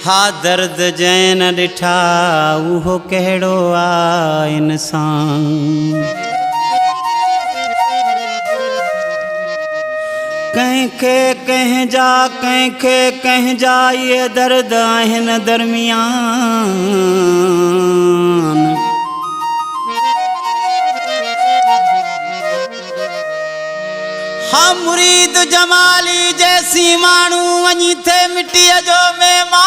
हा दर्द जैन ॾिठा उहो कहिड़ो आ इंसान। कंहिंखे कंहिंजा ये दर्द आहिनि दरमियान। हा मुरीद जमाली जैसी माण्हू वञी थे मिटीअ जो महिमान।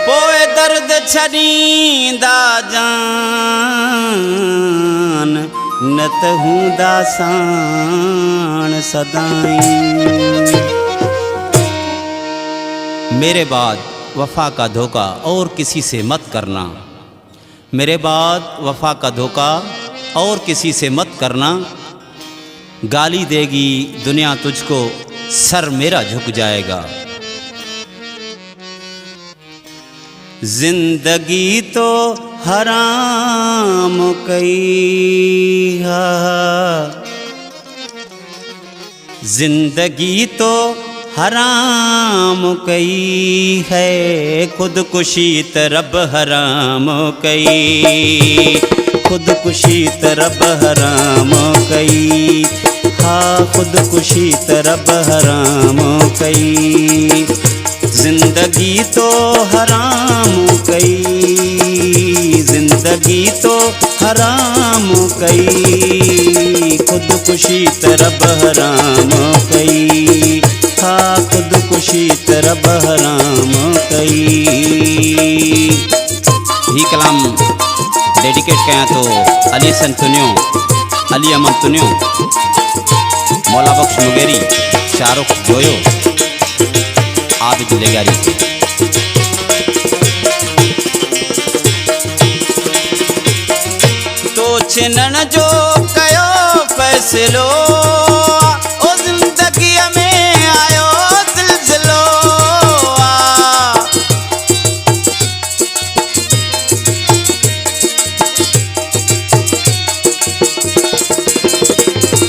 पोइ दर्द छॾींदा जान न त हूंदा साण सदाईं। मेरे बाद वफा का धोखा और किसी से मत करना। मेरे बाद वफा का धोखा और किसी से मत करना। गाली देगी दुनिया तुझको, सर मेरा झुक जाएगा। जिंदगी तो हराम कई है, जिंदगी तो हराम कई है, खुदकुशी तरब हराम कई, खुदकुशी तरब हराम कई। हाँ खुदकुशी तरब हराम कई। जिंदगी तो हराम कई, जिंदगी तो हराम कई, खुदकुशी तरब हराम कई। हाँ खुदकुशी तरब हराम कई। ही कलाम डेडिकेट कया तो अली सन तुनियो, अली अमन तुनियो, मौला बख्श मुगेरी, शाहरुख जोयो, आबिद लेगारी। तो छिनण जो कयो फैसलो, ओ जिंदगी में आयो ज़िलज़िलो आ।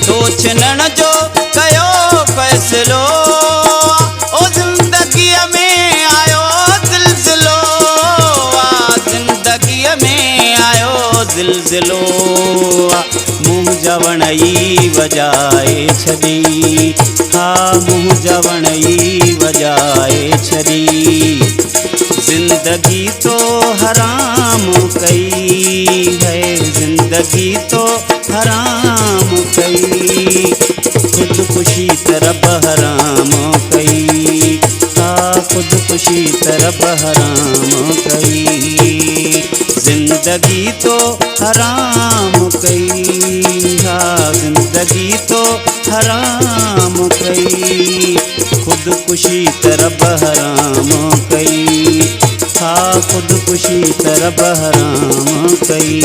तो छिनण जो कयो फैसलो, ओ जिंदगी में आयो ज़िलज़िलो आ, जिंदगी में आयो ज़िलज़िलो आ। मुँह जवणई वजाए छॾी, हाँ मुँह जवणई वजाए छॾी। जिंदगी तो हराम कई है, जिंदगी तो हराम कई, खुदकुशी तरब हराम कई। हाँ खुदकुशी तरब हराम कई। जिंदगी तो हराम कई, हाँ जिंदगी तो हराम कई, खुदकुशी तरब हराम कई। हाँ खुदकुशी तरब हराम कई।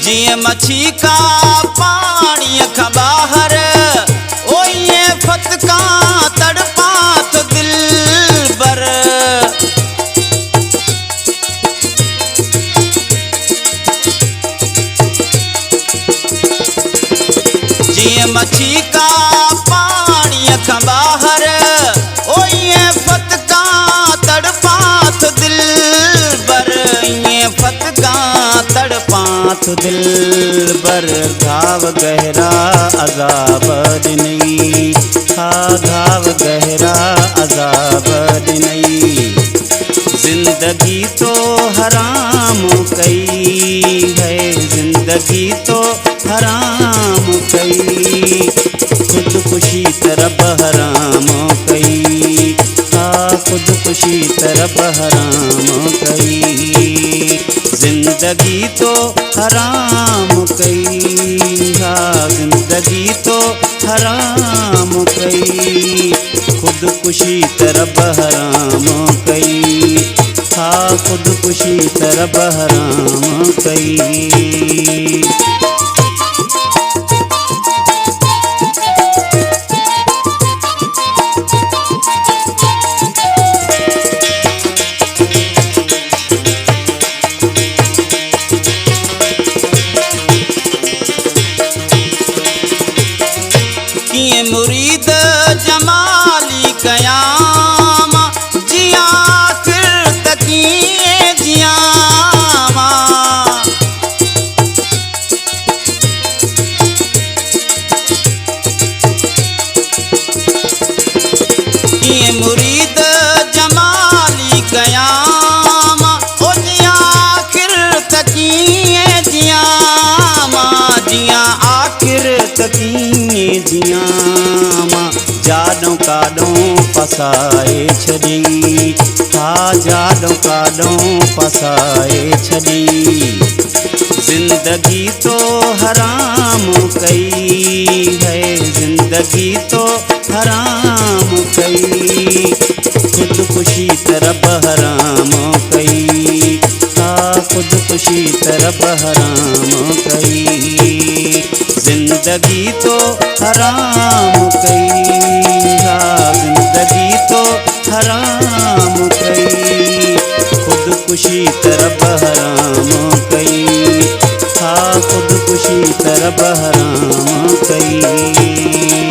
जिए मछी का पानी का बाहर, ओ ये फतका तड़पा तो दिल बर। जिए मछी का पानी का बाहर, ओ ये फतका तड़पा तो दिल बर, ये फतका तड़पा तो दिल बर। घाव गहरा अज़ाब नहीं, हाँ घाव गहरा अज़ाब नहीं। जिंदगी तो हराम कई है, जिंदगी तो हराम कई, खुदकुशी तरब हराम कई। हाँ खुदकुशी तरब हराम कई। जिंदगी तो हराम कई, हाँ जिंदगी तो हराम कई, खुदकुशी तरब हराम कई। खा खुदकुशी तरब हराम कई। किए मुरीद जमाली कयाम जिया फिर तकिए जियामा। किए मुरीद जमाली कयाम ओ जिया फिर तकिए जियामा। जिया आखिर तकिए जियामा जाडों काडों पसाए छड़ी। हा जाडों काडों पसाए छड़ी। जिंदगी तो हराम कई है, जिंदगी तो हराम कई। खुदकुशी तरब हराम कई। हा खुदकुशी तरब हराम कई। जिंदगी तो हराम कई। हा जिंदगी तो हराम कई। खुदकुशी तरब हराम कई। हा खुदकुशी तरब हराम कई।